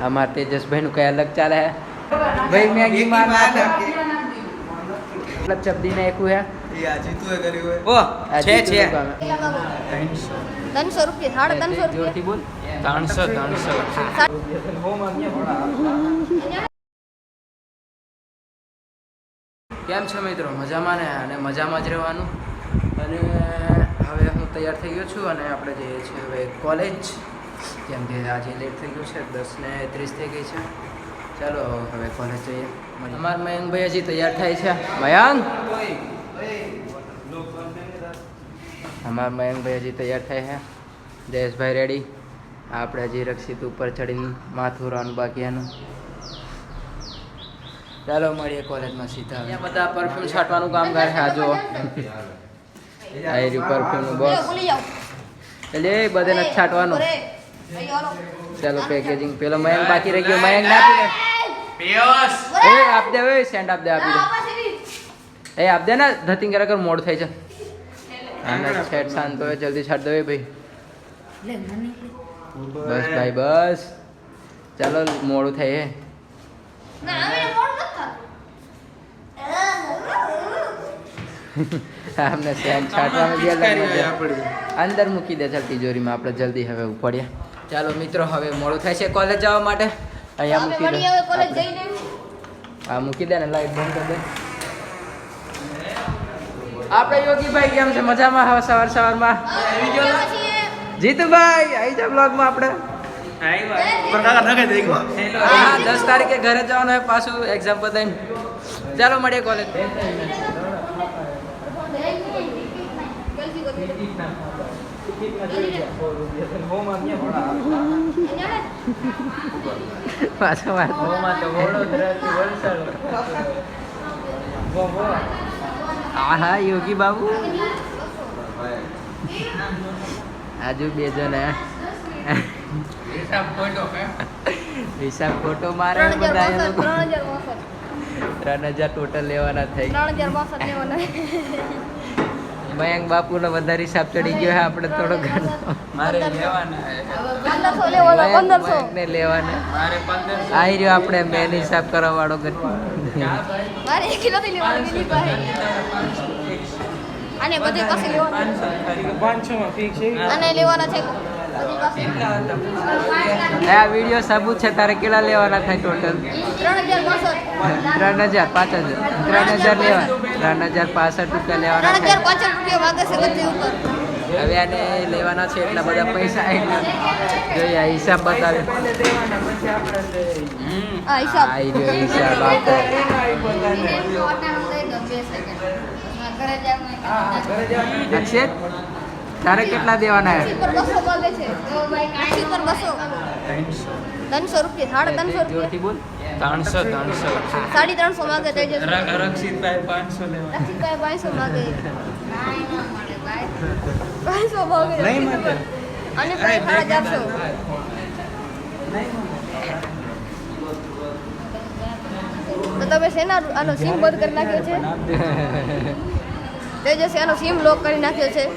हमारे तेजस भाई નું કઈ અલગ ચાલે હે ભાઈ મેગી મારना मतलब चपदी ने एकू है ये आजी तू है करी हुए ओ छे 300 રૂપિયા 350 રૂપિયા जोरથી बोल 300 કેમ છો મિત્રો મજામાં ને અને મજામાં જ રહેવાનું અને હવે હું તૈયાર થઈ ગયો છું અને આપણે જઈએ છીએ હવે કોલેજ કેમ કે આજે લેટ થઈ ગયું છે 10:30 થઈ ગઈ છે ચાલો હવે કોલેજ જઈએ અમારા મયંકભાઈ હજી તૈયાર થાય છે મયંક અમારા મયંકભાઈ હજી તૈયાર થાય છે જયેશભાઈ રેડી આપણે હજી રક્ષિત ઉપર ચડીને માથું રવાનું બાકી એનું ચાલો મળીએ કોલેજમાં સીધા અહીંયા બધા પરફ્યુમ છાંટવાનું કામ કરે છે આ જો આ પરફ્યુમનું બોક્સ એટલે એ બધે નથી છાંટવાનું ચાલો પેકેજિંગ પેલો મયંક બાકી રહી ગયો મયંક નાખી દે પિયુષ એ આપ દે ઓય સેન્ડ આપ દે આપી દે એ આપ દે ને ધતિંગ કર મોડ થાય છે આને છેડ શાંત હોય જલ્દી છાટ દે ભાઈ બસ ભાઈ બસ ચાલો મોડું થાય હે हमने सेंड छाटवा में दिया अंदर મૂકી દે ચાલ તિજોરીમાં આપણે જલ્દી હવે ઉપડ્યા ચાલો મિત્રો હવે મોડું થાય છે કોલેજ જવા માટે અહીંયા મૂકી દે કોલેજ જઈને આ મૂકી દે ને લાઈટ બંધ કરી દે આપણે યોગીભાઈ કેમ છે મજામાં હવે સવારમાં જીતુભાઈ આવી જા બ્લોગમાં આપણે 10 તારીખે ઘરે જવાનું હોય પાછું એક્ઝામ પતાઈને ચાલો મળીએ કોલેજ હા યોગી બાબુ આજુ બે જણ હિસાબ ફોટો મારે બધા 3000 ટોટલ લેવાના થઈ 3062 લેવાના મયંક બાપુ નો વધારે હિસાબ ચડી ગયો છે આપણે થોડો ઘણો મારે લેવાના 1500 લેવાના 1500 ને લેવાના મારે 1500 આઈ રહ્યો આપણે મેન હિસાબ કરવા વાળો મારે 1 કિલો થી લેવાનો મિલી પાસે આને બધે પાસે લેવાના 500 માં ફિક્સ છે આને લેવાના છે આ વિડિયો સબૂત છે તારે કેટલા લેવાના થાય ટોટલ 3065 3000 લેવા 3065 રૂપિયા લેવાના 3065 રૂપિયા માંગે છે બધી ઉપર હવે આને લેવાના છે એટલા બધા પૈસા જોઈએ આ હિસાબ બતાવે આ હિસાબ આઈ રહ્યો હિસાબ આપો અક્ષિત તારે કેટલા દેવાના હે 200 માંગે છે 300 રૂપિયા 350 જોરથી બોલ 300 350 માંગે તે જ રક્ષિતભાઈ 500 લેવા રક્ષિતભાઈ 500 માંગે 500 માંગે નહીં મળે અને ભાઈ 450 તો તમે શેના આનો સિમ બંધ કરી નાખ્યો છે તેજસ આનો સિમ લોક કરી નાખ્યો છે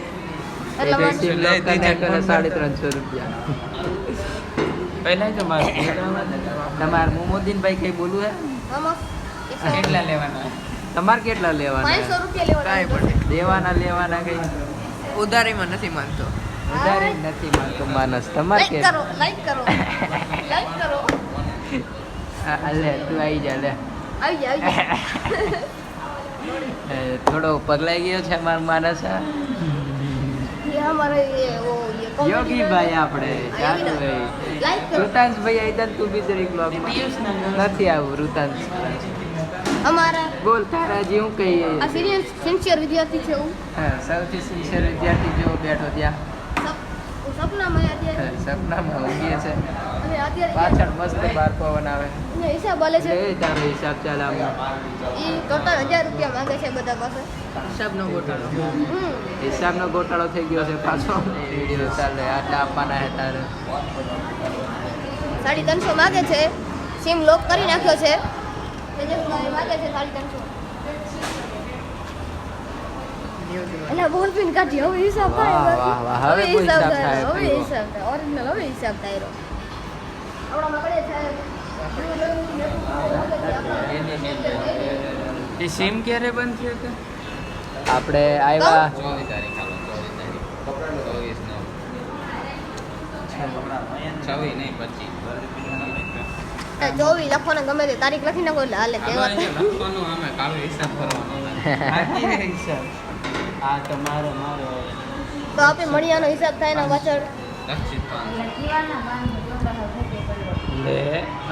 એટલા માટે સિમ લોક કરી નાખ્યો 350 રૂપિયા પહેલા તો મારે તમાર મોમોદીનભાઈ કઈ બોલું હે આમાં કેટલા લેવાના તમાર કેટલા લેવાના 500 રૂપિયા લેવાના લેવાના કઈ ઉધારીમાં નથી માનતો ઉધારી નથી માનતો માનસ તમાર કે લાઈક કરો લે તું આવી જા લે આવી જા થોડો પગલાઈ ગયો છે માર માનસ ये हमारे ये वो ये યોગી ભાઈ આપણે ચાલુ ભાઈ लाइक करो રુતાંશ ભાઈ આઈદન તું બી જરીક બ્લોગ નથી આવું રુતાંશ हमारा બોલ તારા જે હું કહીએ આ સિરિયસ સિન્સિયર વિદ્યાર્થી છે હું હા સૌથી સિન્સિયર વિદ્યાર્થી જો બેઠો ત્યાં સપનામાં અત્યારે સપનામાં ઊંઘીએ છે અને અત્યારે પાછળ મસ્ત બાર પવન આવે એને હિસાબ આલે છે એ તારો હિસાબ ચાલે આમ એ ટોટલ 1000 રૂપિયા માંગે છે બધા પાસે હિસાબનો ગોટાળો હિસાબનો ગોટાળો થઈ ગયો છે પાછો વિડીયો ચાલે આટલા આપવાના હે તારે 350 માંગે છે સિમ લોક કરી નાખ્યો છે તેજસભાઈ માંગે છે 350 એટલે બોલ પિન કાઢી હવે હિસાબ થાય વાહ વાહ વાહ હવે કોઈ હિસાબ થાય હવે હિસાબ થાય ઓરિજિનલ હવે હિસાબ થાય આવડામાં પડે છે એ સિમ ક્યારે બંધ થયો હતો? આપણે આવ્યા 24 તારીખ આલો 24 નો 26 નહીં 25 24 લખો ને ગમે તે તારીખ લખી નાખો એટલે હાલે તહેવાર થાય. લખવાનું આમે કાલો હિસાબ કરવાનો આ તમારો મારો તો આપણે મણિયાનો હિસાબ થાય ને પાછળ લક્ષિત લે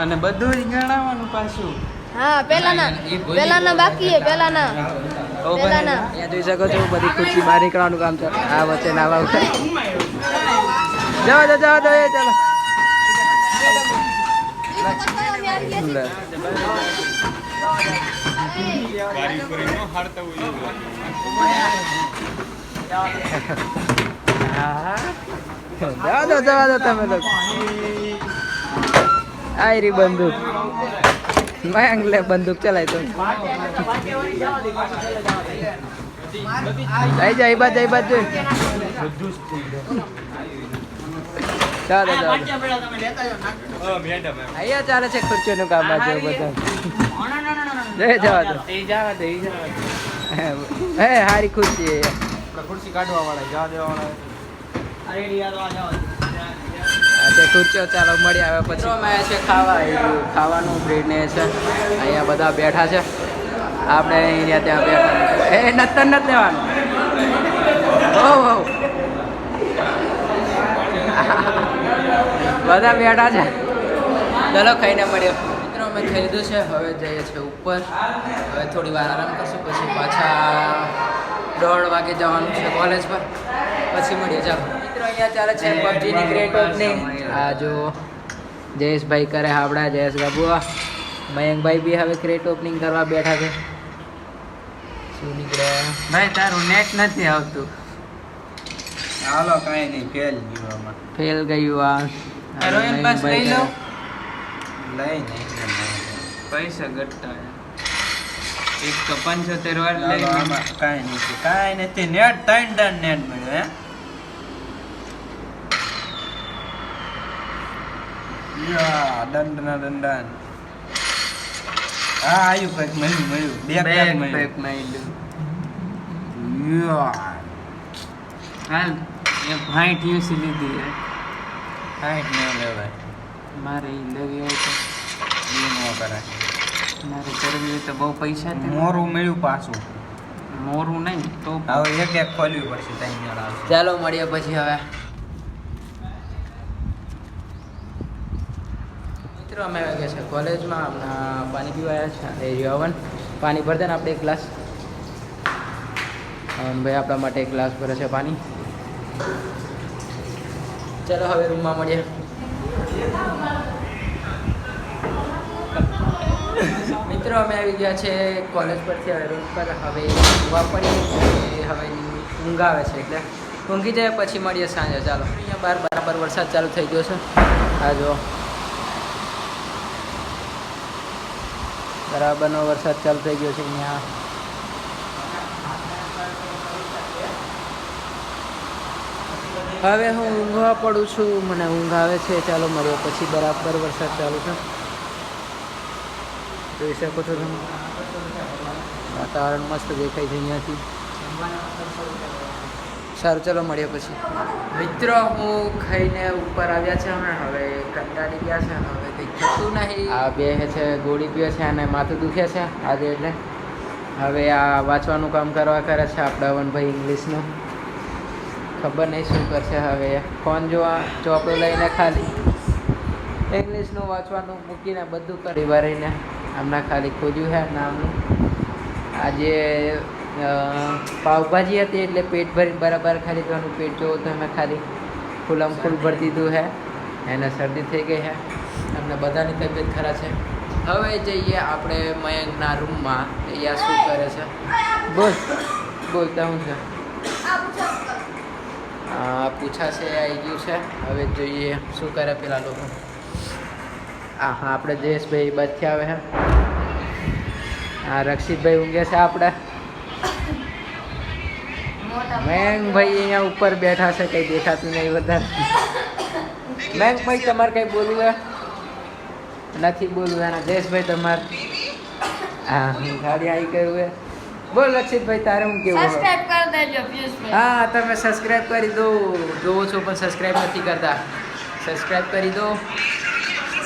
અને બધું જ ગણાવવાનું પાછું. હા પહેલાના બાકી હે પહેલાના અહીંયા જોઈ શકો છો બધી ખુરશી બહાર નીકળવાનું કામ છે. આ વચ્ચે નાવા ઉઠાય જવા દો એ ચાલો લે. જવા દો તમે લોકો. આ રી બંદૂક મયંક લે બંદૂક ચલાય તો આઈ જા બાજ ચાલો અહીંયા ચાલે છે ખુરશીનું કામ આ જો બધા જવા દો હે હારી ખુરશી ખુરશી કાઢવા વાળા જવા દેવા વાળા ખુરશીઓ ચાલો મળી આવે પછી અમે છે ખાવાનું બ્રેડ ને છે અહીંયા બધા બેઠા છે આપણે અહીંયા ત્યાં બેઠા એ નથી લેવાનું બધા બેઠા છે ચલો ખાઈને મળ્યો મિત્રો અમે ખાઈ લીધું છે હવે જઈએ છીએ ઉપર હવે થોડી વાર આરામ કરશું પછી પાછા 1:30 વાગે જવાનું છે કોલેજ પર પછી મળીએ ચાલો મિત્રો અહીંયા ચાલે છે પબજીની ગ્રેટ ઓપનિંગ આ જો જયેશભાઈ કરે આપણા જયેશ બાબુઆ મયંકભાઈ બી હવે ક્રેટ ઓપનિંગ કરવા બેઠા છે શું નીકળે ભાઈ તારું નેટ નથી આવતું. હાલો કાંઈ નહીં ફેલ ગયું આ રોયલ પાસ લઈ લો લઈ નહીં પૈસા ઘટતા એક તો 75 વાર લઈ કાંઈ નથી નેટ 3 ડન નેટ મળ્યો હે દંડન હા આવ્યું કંઈક મળ્યું બેક મળ્યું હાલ એ ભાઈટ યુસી લીધી હે કાંઈ ન લેવાય મારે ઈ લેવી હોય તો એ ન કરાય મારે કરવી હોય તો બહુ પૈસા છે. મોરું મળ્યું પાછું મોરું નહીં તો હવે એક ખોલ્યું પડશે ત્યાં ચાલો મળીએ પછી હવે મિત્રો અમે આવી ગયા છે કોલેજમાં હમણાં પાણી પીવા આવ્યા છે એરિયા 1 પાણી ભરતે ને આપણે એક ગ્લાસ ભાઈ આપણા માટે એક ગ્લાસ ભરે છે પાણી. ચાલો હવે રૂમમાં મળીએ. મિત્રો અમે આવી ગયા છે કોલેજ પરથી હવે રૂમ પર હવે ઊંઘવા પડી હવે ઊંઘ આવે છે એટલે ઊંઘી જાય પછી મળીએ સાંજે. ચાલો અહીંયા બહાર બરાબર વરસાદ ચાલુ થઈ ગયો છે આ જો બરાબરનો વરસાદ ચાલુ થઈ ગયો છે અહીંયા. હવે હું ઊંઘવા પડું છું મને ઊંઘ આવે છે. ચાલો મળ્યો પછી બરાબર વરસાદ ચાલુ છે જોઈ શકો છો તમે વાતાવરણ મસ્ત દેખાય છે અહીંયાથી. સારું ચાલો મળીએ પછી. મિત્રો હું ખાઈને ઉપર આવ્યા છે હમણાં હવે કંટાળી ગયા છે હવે કંઈક થતું નહીં. આ બે છે ગોળી પીએ છે અને માથું દુખે છે આજે એટલે હવે આ વાંચવાનું કામ કરવા કરે છે આપણા વનભાઈ ઇંગ્લિશનું. ખબર નહીં શું કરશે હવે ફોન જોવા ચોપડો લઈને ખાલી ઇંગ્લિશનું વાંચવાનું મૂકીને બધું કરી ભરીને હમણાં ખાલી ખોજ્યું છે નામનું. આજે પાવભાજી હતી એટલે પેટ ભરી બરાબર ખાલી તમારું પેટ જોવો તો અમે ખાલી ફૂલમ ફૂલ ભરી દીધું છે. એને શરદી થઈ ગઈ છે અમને બધાની તબિયત ખરાબ છે. હવે જઈએ આપણે મયંકના રૂમમાં અહીંયા શું કરે છે બોલતા હું છે પૂછાશે આવી ગયું છે હવે જોઈએ શું કરે પેલા લોકો. હા આપણે જયેશભાઈ બચથી આવે છે હા રક્ષિતભાઈ ઊંઘે છે આપણે મયંકભાઈ અહીંયા ઉપર બેઠા છે કંઈ દેખાતું નહીં વધારે. મયંકભાઈ તમારે કંઈ બોલવું હે નથી બોલવું એના જયેશભાઈ તમારે હા હું ખાલી આવી કર્યું હે બોલ રક્ષિતભાઈ તારે હું કેવું હવે? સબસ્ક્રાઇબ કરી દેજો પિયુષભાઈ. હા તમે સબસ્ક્રાઇબ કરી દો જોવો છો પણ સબસ્ક્રાઇબ નથી કરતા સબસ્ક્રાઇબ કરી દો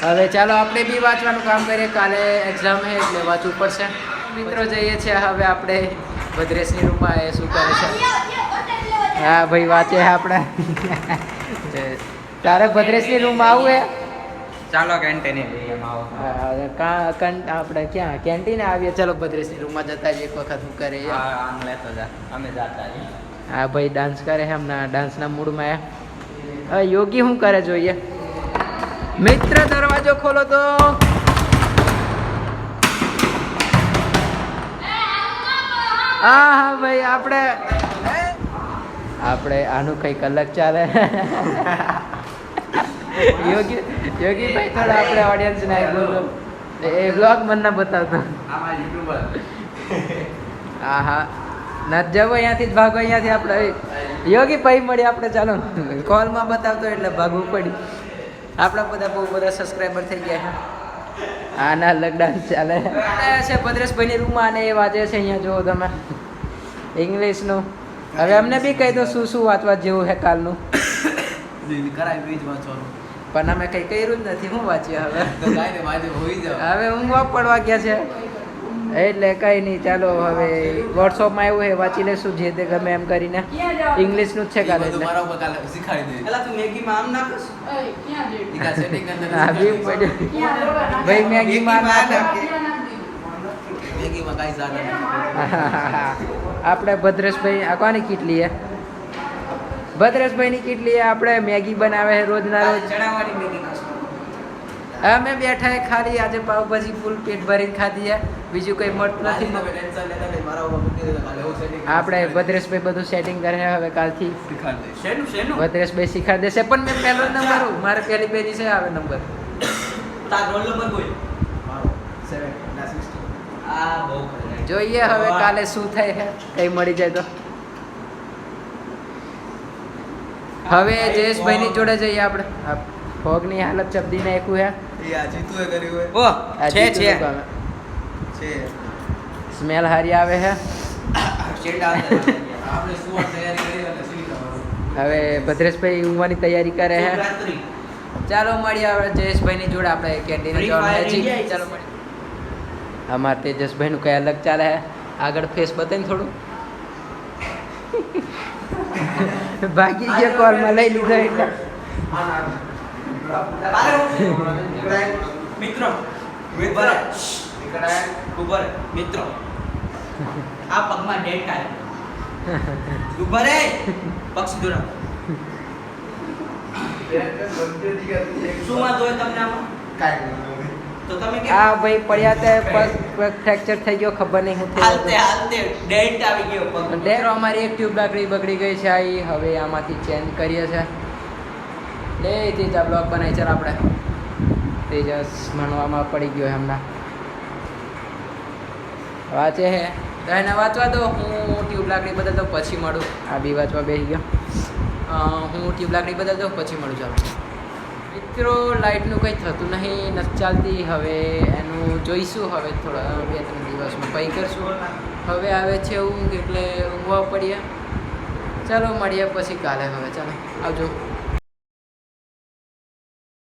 હવે ચાલો આપણે બી વાંચવાનું કામ કરીએ કાલે એક્ઝામ છે એટલે વાંચવું પડશે મિત્રો જઈએ છીએ હવે આપણે ભદ્રેશની રૂમમાં એ શું કરે છે હા ભાઈ વાંચે છે આપણે તારે ભદ્રેશની રૂમમાં આવવું હે ચાલો કેન્ટીન આપણે ક્યાં કેન્ટીને આવીએ ચાલો ભદ્રેશની રૂમમાં જતા જ એક વખત હું કરે આમ લેતો જા અમે જાતા રહીએ. હા ભાઈ ડાન્સ કરે છે હમણાં ડાન્સના મૂડમાં હવે યોગી શું કરે જોઈએ મિત્ર દરવાજો ખોલો તો હા હા ભાઈ આપણે આનું કંઈક અલગ ચાલે યોગી યોગીભાઈ થોડા આપણે ઓડિયન્સને બોલો એ બ્લોગ મને ના બતાવતો આમાં યુટ્યુબર હા હા નથી જવો અહીંયાથી જ ભાગો અહીંયાથી આપણે યોગી ભાઈ મળી આપણે ચાલો કોલમાં બતાવતો એટલે ભાગવું પડ્યું આપણા બધા બહુ બધા સબસ્ક્રાઈબર થઈ ગયા છે આના અલગ ડાન્સ ચાલે છે ભદ્રેશભાઈની રૂમમાં અને એ વાંચે છે અહીંયા જુઓ તમે ઇંગ્લિશનું હવે અમને બી કહી દો શું શું વાંચવા જેવું છે કાલનું કરાય બીજ વાંચવાનું પણ અમે કંઈ કર્યું જ નથી હું વાંચીએ હવે તો કાંઈ નહીં વાંચે હોઈ જાવ હવે ઊંઘવા પડવા ગયા છે એટલે કંઈ નહીં ચાલો હવે વોટ્સઅપમાં આવ્યું છે વાંચી લેશું જે તે ગમે એમ કરીને ઇંગ્લિશનું જ છે કાલે એટલે મારા ઉપર કાલે શીખાડી દે એલા તું મેગીમાં આમ નાખસ ઈકા સેટિંગ અંદર હા બી પડ્યું ભાઈ મેગીમાં મેગીમાં કાંઈ જાડે આપણે ભદ્રેશભાઈ આ કોની કીટલી હે ભદ્રેશભાઈની કીટલી આપણે મેગી બનાવે છે રોજના રોજ ચણાવાળી મેગી અમે બેઠા હે ખાલી આજે પાવભાજી ફૂલ પેટ ભરીને ખાધી હે બીજું કંઈ મળતું નથી ટેન્શન લેતા નહીં મારા ઉપર મૂકી દેતા કાલે એવું સેટિંગ આપણે ભદ્રેશભાઈ બધું સેટિંગ કરે છે હવે કાલથી શીખાડી દે શેનું શેનું ભદ્રેશભાઈ શીખાડી દેશે પણ મેં પહેલો નંબર મારે પહેલી પેલી છે આવે નંબર તાર રોલ નંબર કોઈ મારો 7/60 આ બહુ ખરાબ જોઈએ હવે કાલે શું થાય છે કંઈ મળી જાય તો હવે જયેશભાઈની જોડે જઈએ આપણે આ ફોગની હાલત ચપદી નાખ્યું હે એ આ જીતુએ કર્યું હોય આ છે જીતુનું છે કામ હે. છે સ્મેલ હારી આવે છે શેડ આપણે સુવા તૈયારી કરી અને સીલી કરવાનું હવે ભદ્રેશભાઈ ઊંઘવાની તૈયારી કરે છે રાત્રિ ચાલો મળીએ હવે જયેશભાઈની જોડે આપણે કેન્ટીને Free જવાનું Fire છે જી. India ચાલો મળીએ અમારે તેજસભાઈનું કંઈ અલગ ચાલે છે આગળ ફેસ બતાવીને થોડું ભાગી ગયો કોલમાં લઈ લીધો એટલે મિત્રો ઉભર મિત્રો આ પગમાં ડેન્ટ આવે ઉભર એ પગ સીધો રાખ શું વાંધો હોય તમને આમાં તો તમે કે આ ભાઈ પડ્યા તે પગ ફ્રેક્ચર થઈ ગયો ખબર નહીં હું હાલતે હાલતે ડેન્ટ આવી ગયો પગ ડેરો અમારી એક ટ્યુબ લાકડી બગડી ગઈ છે આ હવે આમાંથી ચેન્જ કરીએ છે લે તેજા બ્લોગ બનાવી ચાલ આપણે તેજસ ભણવામાં પડી ગયો હમણાં વાંચે હે તો એને વાંચવા દો હું ટ્યુબ લાકડી બદલતો પછી મળું આ બી વાંચવા બેસી ગયો હું ટ્યુબ લાકડી બદલતો પછી મળું ચાલો મિત્રો લાઇટનું કંઈ થતું નહીં નથી ચાલતી હવે એનું જોઈશું હવે થોડા 2-3 દિવસમાં કંઈ કરશું હવે આવે છે ઊંઘ એટલે ઊંઘવા પડીએ ચાલો મળીએ પછી કાલે હવે ચાલો આવજો